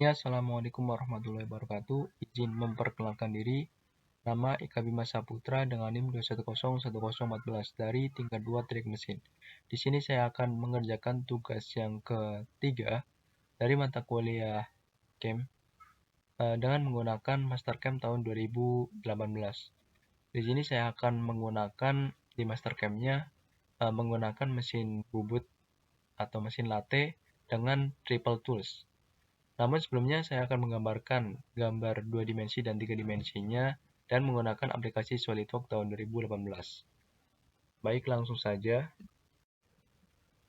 Ya, Assalamualaikum warahmatullahi wabarakatuh. Izin memperkenalkan diri. Nama Eka Bima Saputra dengan NIM 2101014 dari tingkat 2 Teknik Mesin. Di sini saya akan mengerjakan tugas yang ketiga dari mata kuliah CAM dengan menggunakan Mastercam tahun 2018. Di sini saya akan menggunakan di Mastercam-nya menggunakan mesin bubut atau mesin latte dengan triple tools. Namun sebelumnya saya akan menggambarkan gambar 2 dimensi dan 3 dimensinya dan menggunakan aplikasi SolidWorks tahun 2018. Baik, langsung saja.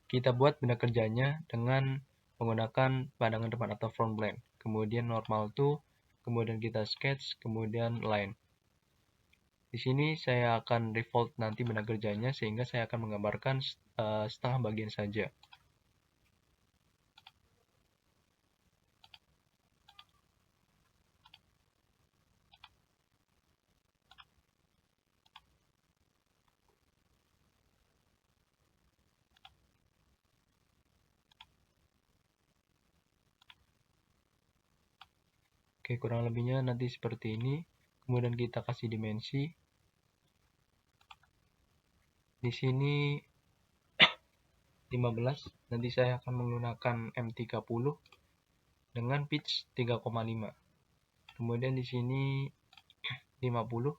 Kita buat benda kerjanya dengan menggunakan pandangan depan atau front plane. Kemudian normal to, kemudian kita sketch, kemudian line. Di sini saya akan revolve nanti benda kerjanya sehingga saya akan menggambarkan setengah bagian saja. Oke, kurang lebihnya nanti seperti ini. Kemudian kita kasih dimensi. Di sini 15, nanti saya akan menggunakan M30 dengan pitch 3,5. Kemudian di sini 50.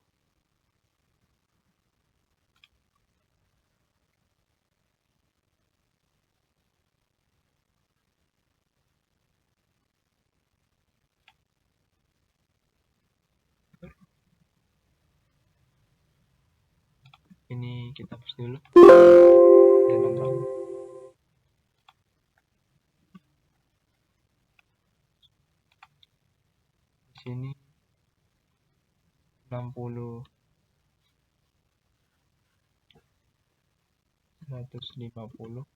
Ini kita hapus dulu. Dan nambah. Di sini 60, 150.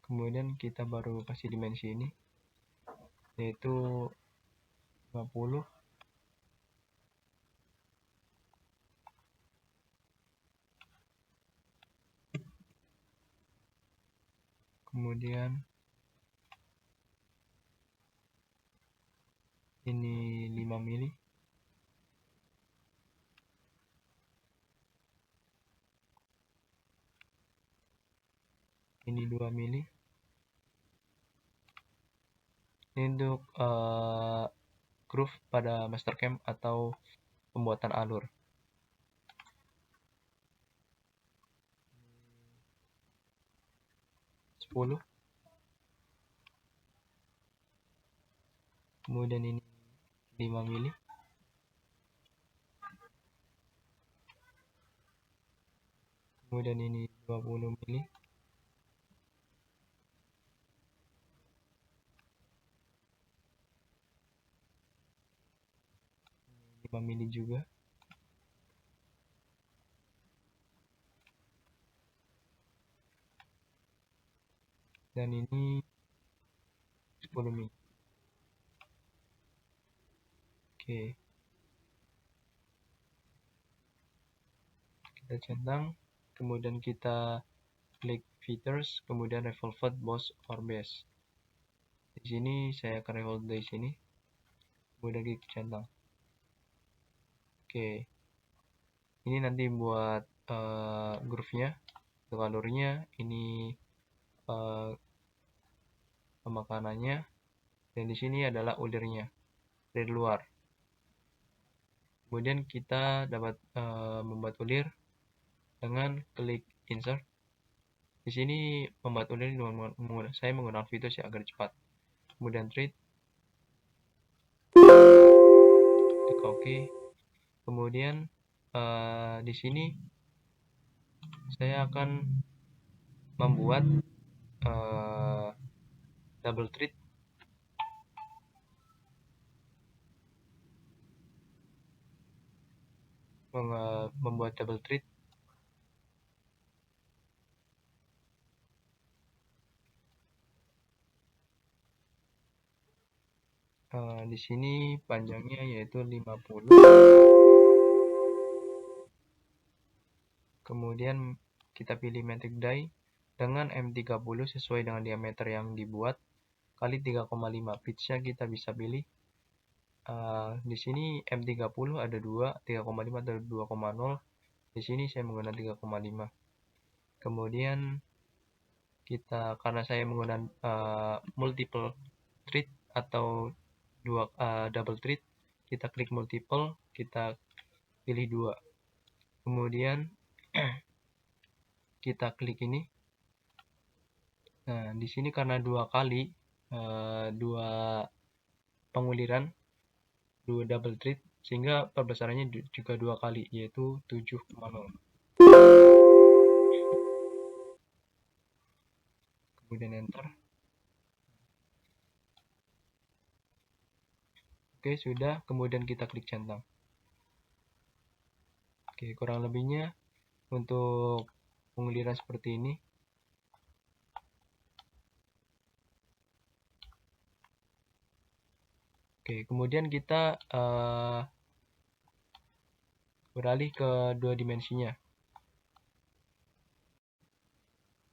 Kemudian kita baru kasih dimensi ini, yaitu 50. Kemudian ini 5 mili. Ini 2 mili. Ini untuk groove pada Mastercam atau pembuatan alur. Kemudian ini 5 mili. Kemudian ini 20 mili. Ini 5 mili juga. Dan ini 10 mili. Oke. Kita centang, kemudian kita klik features, kemudian revolve boss or base. Di sini saya akan revolve dari sini, kemudian klik centang. Oke. Ini nanti buat groove-nya, untuk alurnya, ini pemakanannya, dan di sini adalah ulirnya dari luar. Kemudian kita dapat membuat ulir dengan klik insert. Di sini membuat ulir saya menggunakan fitur agar cepat. Kemudian treat, klik OK. Kemudian di sini saya akan membuat double treat. Membuat double treat. Di sini panjangnya yaitu 50. Kemudian kita pilih metric die dengan M30 sesuai dengan diameter yang dibuat kali 3,5. Pitch-nya kita bisa pilih. Di sini M30 ada 2, 3,5 ada 2,0. Di sini saya menggunakan 3,5. Kemudian karena saya menggunakan multiple thread atau double thread, kita klik multiple, kita pilih 2. Kemudian kita klik ini. Nah, di sini karena 2 kali 2 penguliran, 2 double thread, sehingga perbesarannya juga 2 kali, yaitu 7,0. Kemudian enter. Oke, sudah. Kemudian kita klik centang. Oke, kurang lebihnya untuk penguliran seperti ini. Oke, kemudian kita beralih ke 2 dimensinya.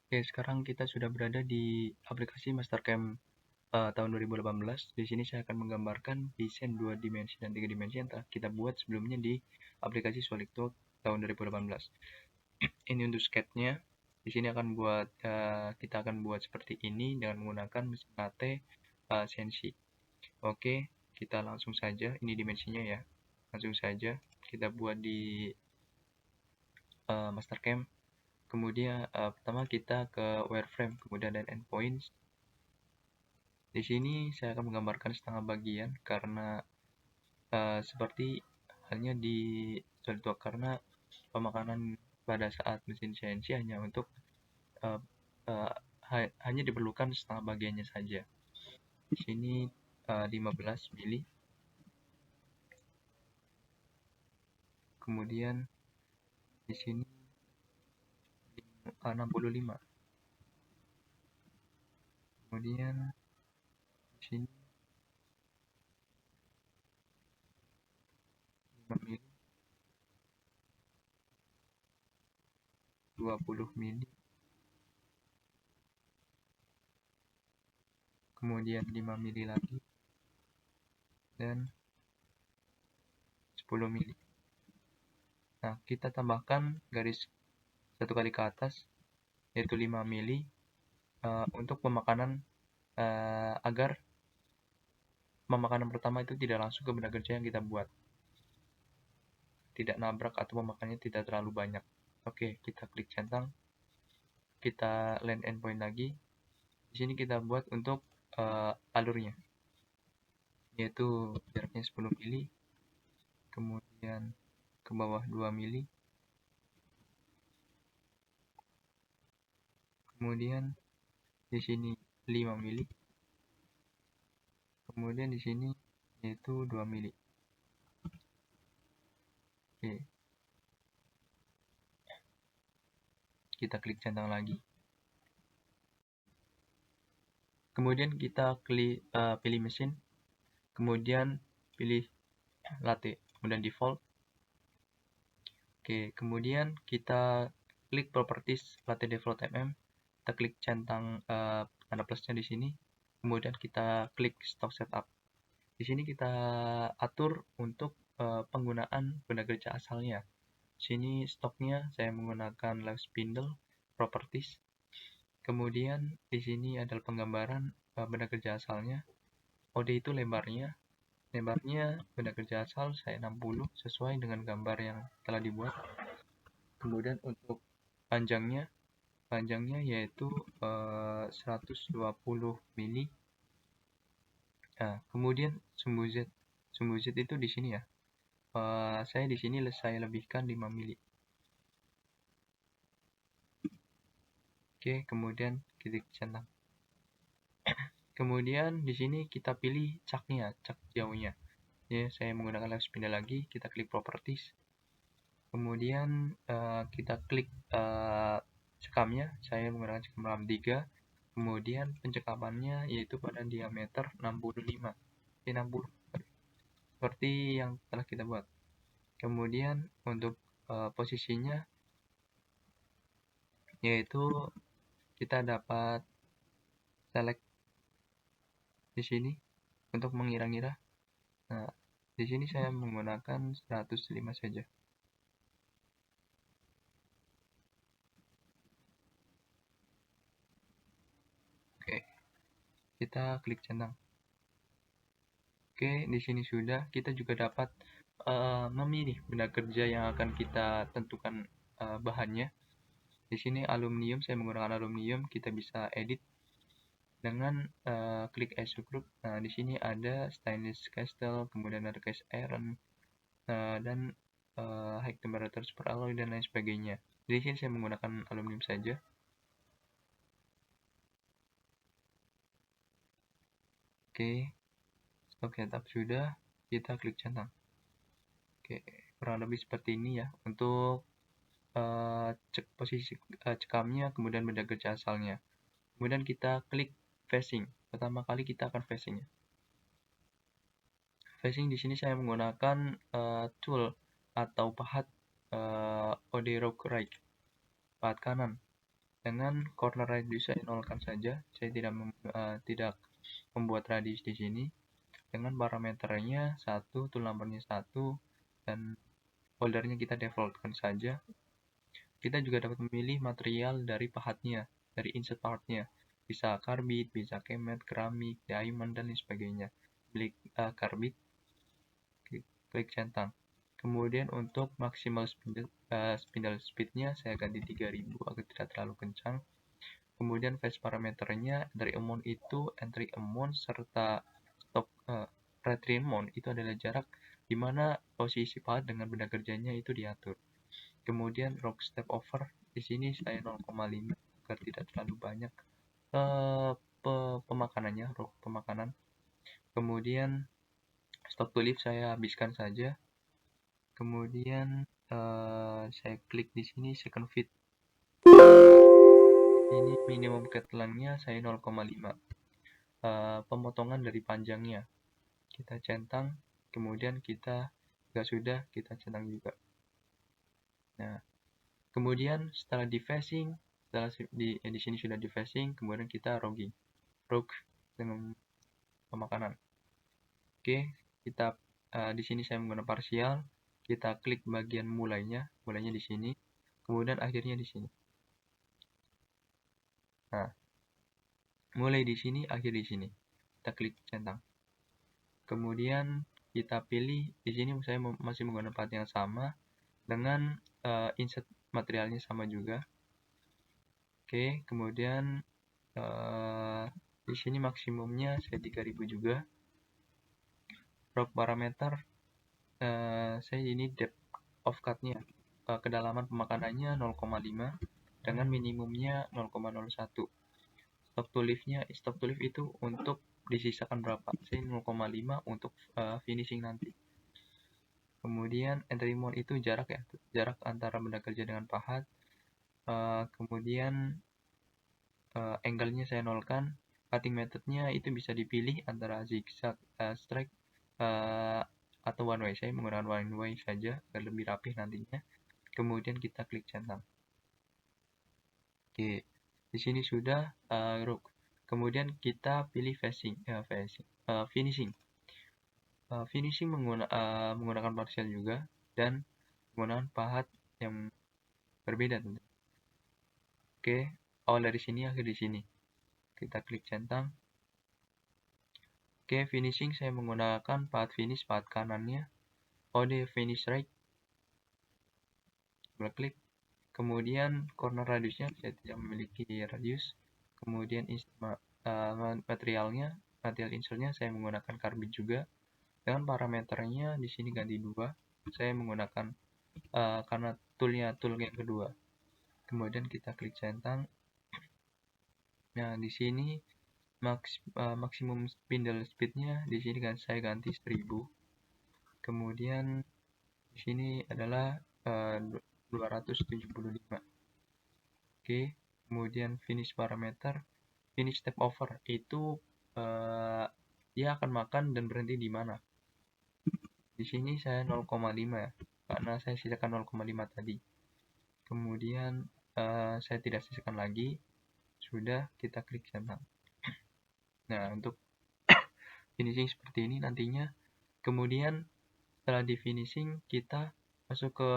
Oke, sekarang kita sudah berada di aplikasi Mastercam tahun 2018. Di sini saya akan menggambarkan desain 2 dimensi dan 3 dimensi yang telah kita buat sebelumnya di aplikasi SolidWorks tahun 2018. Ini untuk sketch-nya. Di sini kita akan buat seperti ini dengan menggunakan mesin latte CNC. Oke, kita langsung saja. Ini dimensinya ya. Langsung saja kita buat di Mastercam. Kemudian pertama kita ke wireframe, kemudian dan endpoints. Di sini saya akan menggambarkan setengah bagian karena seperti halnya di SolidWorks, karena pemakanan pada saat mesin CNC hanya untuk hanya diperlukan setengah bagiannya saja. Di sini 15 mili. Kemudian di sini 65. Kemudian di sini 5 mili, 20 mili. Kemudian 5 mili lagi dan 10 mili. Nah, kita tambahkan garis 1 kali ke atas, yaitu 5 mili untuk pemakanan agar pemakanan pertama itu tidak langsung ke benda kerja yang kita buat, tidak nabrak atau pemakanannya tidak terlalu banyak. Oke, kita klik centang, kita land endpoint lagi. Di sini kita buat untuk alurnya, yaitu jaraknya 10 mili, kemudian ke bawah 2 mili, kemudian di sini 5 mili, kemudian di sini yaitu 2 mili. Oke, kita klik centang lagi, kemudian kita pilih mesin, kemudian pilih latte, kemudian default. Oke, kemudian kita klik properties latte default kita klik centang tanda plusnya di sini, kemudian kita klik stock setup. Di sini kita atur untuk penggunaan benda kerja asalnya. Di sini stoknya saya menggunakan live spindle properties. Kemudian di sini adalah penggambaran benda kerja asalnya. OD itu lebarnya benda kerja asal saya 60 sesuai dengan gambar yang telah dibuat. Kemudian untuk panjangnya yaitu 120 mili. Nah, kemudian sumbu Z itu di sini ya. Saya di sini saya lebihkan 5 mili. Oke, kemudian kita centang. Kemudian di sini kita pilih caknya, cak jauhnya. Ya, saya menggunakan live spindle lagi, kita klik properties. Kemudian kita klik cekamnya, saya menggunakan cekam RAM 3. Kemudian pencekapannya yaitu pada diameter 65. 60. Seperti yang telah kita buat. Kemudian untuk posisinya yaitu kita dapat select di sini untuk mengira-ngira. Nah, di sini saya menggunakan 105 saja. Oke, kita klik centang. Oke, di sini sudah. Kita juga dapat memilih benda kerja yang akan kita tentukan bahannya. Di sini aluminium, saya menggunakan aluminium. Kita bisa edit dengan klik ISO group. Nah, di sini ada stainless castle, kemudian ada cast iron, dan high temperature super alloy dan lain sebagainya. Di sini saya menggunakan aluminium saja. Oke, stok setup sudah, kita klik centang. Oke, kurang lebih seperti ini ya untuk cek posisi cekamnya, kemudian benda kerja asalnya. Kemudian kita klik facing. Pertama kali kita akan facing. Facing di sini saya menggunakan tool atau pahat Oderock right, pahat kanan. Dengan corner radius saya nolkan saja. Saya tidak membuat radius di sini. Dengan parameternya 1, tool numbernya 1, dan foldernya kita defaultkan saja. Kita juga dapat memilih material dari pahatnya, dari insert partnya. Bisa karbit, bisa kemet, keramik, diamond, dan lain sebagainya. Klik karbit, klik centang. Kemudian untuk maksimal spindle speednya saya ganti 3000 agar tidak terlalu kencang. Kemudian phase parameternya dari amount itu entry amount serta stop retry amount itu adalah jarak di mana posisi pahat dengan benda kerjanya itu diatur. Kemudian rock step over di sini saya 0,5 agar tidak terlalu banyak pemakanannya, rock pemakanan. Kemudian stop to lift saya habiskan saja. Kemudian saya klik di sini second fit. Ini minimum cut length-nya saya 0,5. Pemotongan dari panjangnya kita centang, kemudian jika sudah kita centang juga. Nah, kemudian setelah di facing, setelah di sini sudah di facing, kemudian kita rogue dengan pemakanan. Oke, kita di sini saya menggunakan parsial. Kita klik bagian mulainya di sini, kemudian akhirnya di sini. Nah, mulai di sini, akhir di sini. Kita klik centang. Kemudian kita pilih di sini saya masih menggunakan path yang sama dengan insert materialnya sama juga. Oke, kemudian di sini maksimumnya saya 3000 juga. Rock parameter saya ini depth of cut-nya, kedalaman pemakanannya 0,5 dengan minimumnya 0,01. Stop to lift itu untuk disisakan berapa? Saya 0,5 untuk finishing nanti. Kemudian entry mode itu jarak ya, jarak antara benda kerja dengan pahat. Kemudian angle-nya saya nolkan. Cutting method-nya itu bisa dipilih antara zigzag, strike, atau one way. Saya menggunakan one way saja agar lebih rapih nantinya. Kemudian kita klik centang. Oke, di sini sudah rook. Kemudian kita pilih finishing. Finishing menggunakan parsial juga dan menggunakan pahat yang berbeda tentu. Oke, awal dari sini, akhir di sini. Kita klik centang. Oke, finishing saya menggunakan pahat finish, pahat kanannya. OD finish right. Double klik. Kemudian corner radiusnya saya tidak memiliki radius. Kemudian material insertnya saya menggunakan karbit juga. Dengan parameternya di sini ganti 2. Saya menggunakan karena tool yang kedua. Kemudian kita klik centang. Nah, di sini maksimum spindle speednya di sini kan saya ganti 1000. Kemudian di sini adalah 275. Oke, kemudian finish parameter, finish step over itu dia akan makan dan berhenti di mana? Di sini saya 0,5 ya, karena saya sisakan 0,5 tadi. Kemudian saya tidak sisakan lagi. Sudah, kita klik centang. Nah, untuk finishing seperti ini nantinya. Kemudian setelah di finishing, kita masuk ke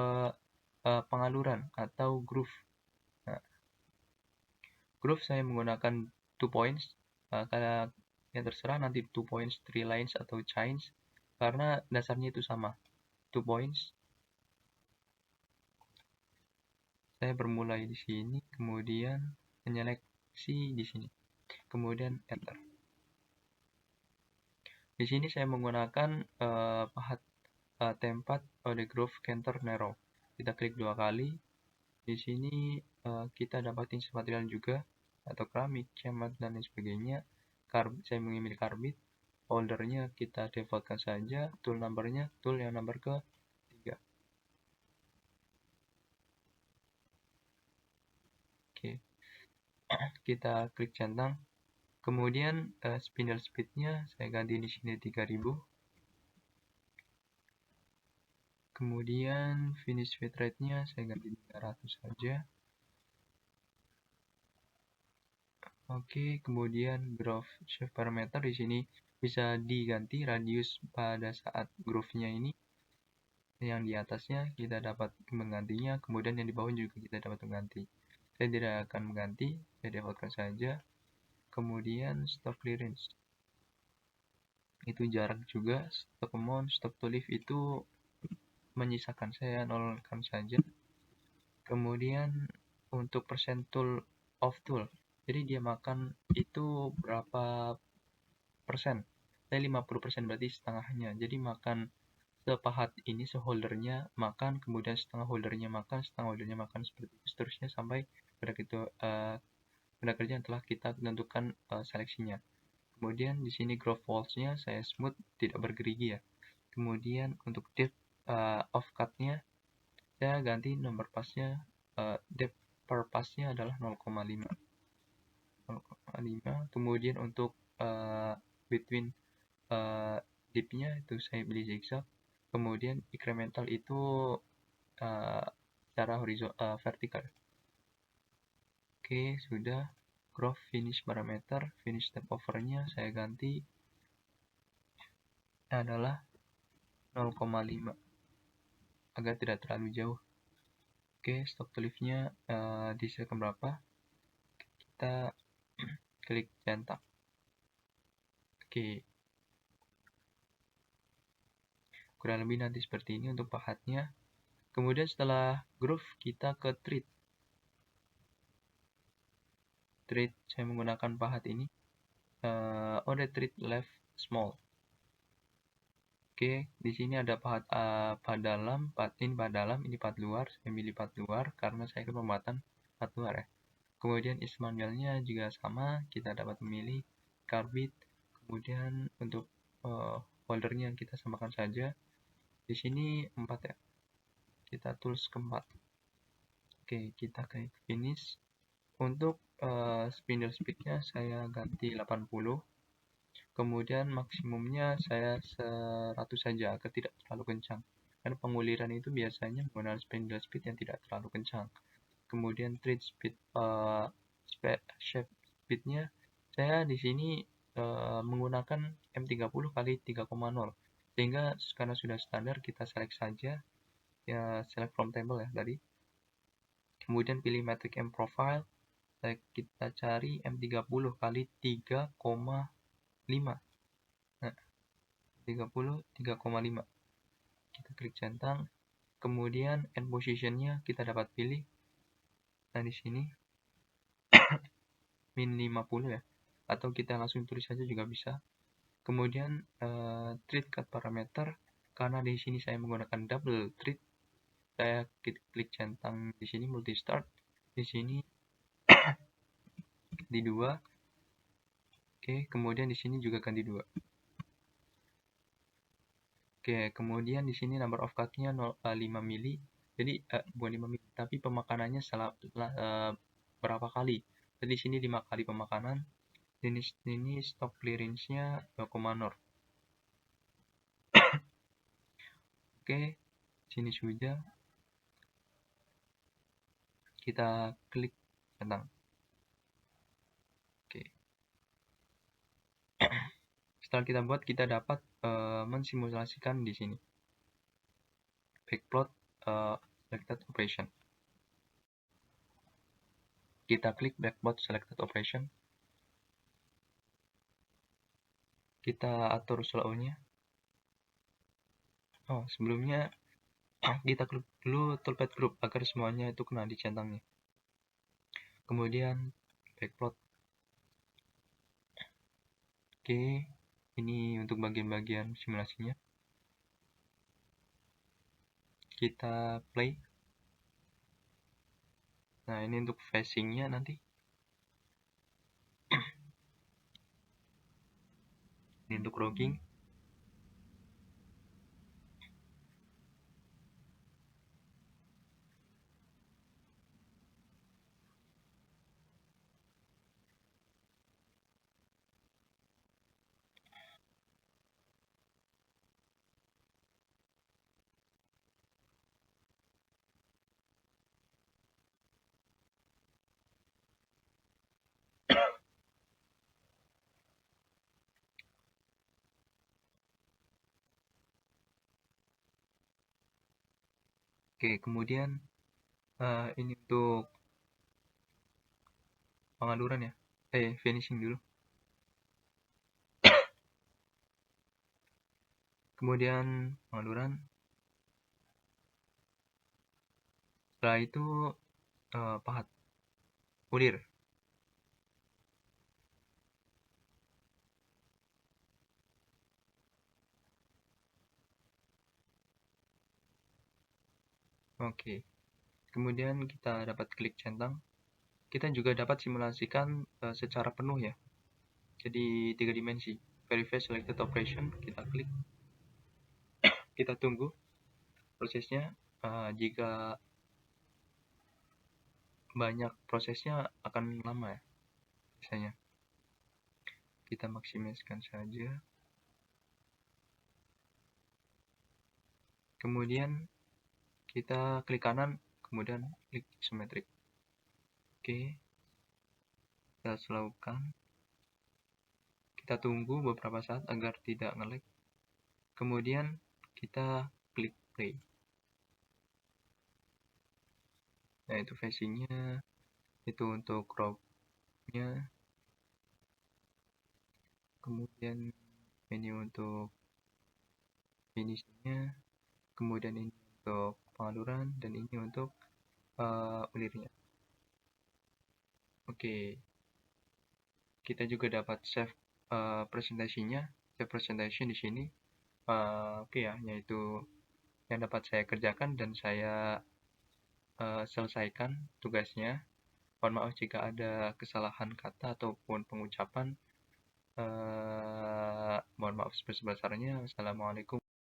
pengaluran atau groove. Nah, groove saya menggunakan 2 points. Karena yang terserah nanti 2 points, 3 lines atau chains, karena dasarnya itu sama. 2 points. Saya bermulai di sini, kemudian menyeleksi di sini, kemudian enter. Di sini saya menggunakan pahat tempat the groove canter narrow. Kita klik 2 kali. Di sini kita dapatin material juga, atau keramik, cemat, dan lain sebagainya. Saya memilih karbit. Foldernya kita defaultkan saja. Tool numbernya tool yang nomor ke 3. Oke. Kita klik centang. Kemudian spindle speednya saya ganti di sini 3000. Kemudian finish feed rate-nya saya ganti 300 saja. Oke, kemudian groove shape parameter di sini bisa diganti radius pada saat groove-nya ini. Yang di atasnya kita dapat menggantinya, kemudian yang di bawah juga kita dapat mengganti. Saya tidak akan mengganti, saya defaultkan saja. Kemudian stop clearance. Itu jarak juga. Stop amount, stop to leave itu menyisakan, saya nolkan saja. Kemudian untuk persen tool off tool, jadi dia makan itu berapa persen? Saya 50%, berarti setengahnya. Jadi makan sepahat ini, seholdernya makan, kemudian setengah holdernya makan, setengah holdernya makan, seperti itu seterusnya sampai pada kerja yang telah kita tentukan seleksinya. Kemudian di sini groove walls-nya saya smooth, tidak bergerigi ya. Kemudian untuk depth of cut-nya saya ganti nomor pasnya, depth per pasnya adalah 0,5. Kemudian untuk between dip-nya itu saya beli zigzag. Kemudian incremental itu secara vertikal. Oke, sudah. Groove finish parameter, finish step over-nya saya ganti adalah 0,5 agar tidak terlalu jauh. Oke, stop to leave-nya disesuaikan berapa? Kita klik centang. Oke. Kurang lebih nanti seperti ini untuk pahatnya. Kemudian setelah groove kita ke treat. Treat saya menggunakan pahat ini. On the treat left small. Oke, di sini ada pahat dalam, pahat dalam, ini pahat luar. Saya pilih pahat luar karena saya ke pembuatan pahat luar ya. Kemudian manualnya juga sama, kita dapat memilih carbide. Kemudian untuk foldernya kita samakan saja. Di sini 4 ya. Kita tools keempat. Oke, kita klik finish. Untuk spindle speed-nya saya ganti 80. Kemudian maksimumnya saya 100 saja agar tidak terlalu kencang. Karena penguliran itu biasanya menggunakan spindle speed yang tidak terlalu kencang. Kemudian treat speed, shape speed-nya saya di sini menggunakan M30 kali 3,0. Sehingga karena sudah standar kita select saja ya, select from table ya tadi. Kemudian pilih metric M profile. Kita cari M30 kali 3,5. Nah, 30 3,5. Kita klik centang. Kemudian end position-nya kita dapat pilih. Nah, di sini min 50 ya. Atau kita langsung tulis saja juga bisa. Kemudian treat cut parameter, karena di sini saya menggunakan double treat, saya klik centang di sini multi start. Di sini di 2. Oke, kemudian di sini juga ganti 2. Oke, kemudian di sini number of cut-nya 5 mili. Jadi bukan 5 mili, tapi pemakanannya berapa kali. Jadi di sini 5 kali pemakanan. Ini stop clearance-nya 0,0. Oke, sini sudah. Kita klik centang. setelah kita buat, kita dapat mensimulasikan di sini backplot selected operation. Kita klik backplot selected operation. Kita atur slow-nya. Oh, sebelumnya kita klik dulu toolpath group agar semuanya itu kena di centangnya. Kemudian backplot. Oke, ini untuk bagian-bagian simulasinya. Kita play. Nah, ini untuk phasing-nya nanti. Ini untuk logging. Oke, kemudian ini untuk pengaluran ya. Finishing dulu. Kemudian pengaluran. Setelah itu pahat. Ulir. Oke. Kemudian kita dapat klik centang. Kita juga dapat simulasikan secara penuh ya. Jadi 3 dimensi. Verify selected operation, kita klik. Kita tunggu prosesnya. Jika banyak prosesnya akan lama ya biasanya. Kita maksimalkan saja. Kemudian kita klik kanan, kemudian klik isometric. Oke, kita slowkan. Kita tunggu beberapa saat agar tidak nge-lag. Kemudian kita klik play. Nah, itu phasing-nya, itu untuk crop-nya. Kemudian ini untuk finishing-nya. Kemudian ini untuk pengaluran dan ini untuk ulirnya. Oke. Kita juga dapat save presentasinya, save presentation di sini. Oke ya, yaitu yang dapat saya kerjakan dan saya selesaikan tugasnya. Mohon maaf jika ada kesalahan kata ataupun pengucapan. Mohon maaf sebesar-besarnya. Assalamualaikum.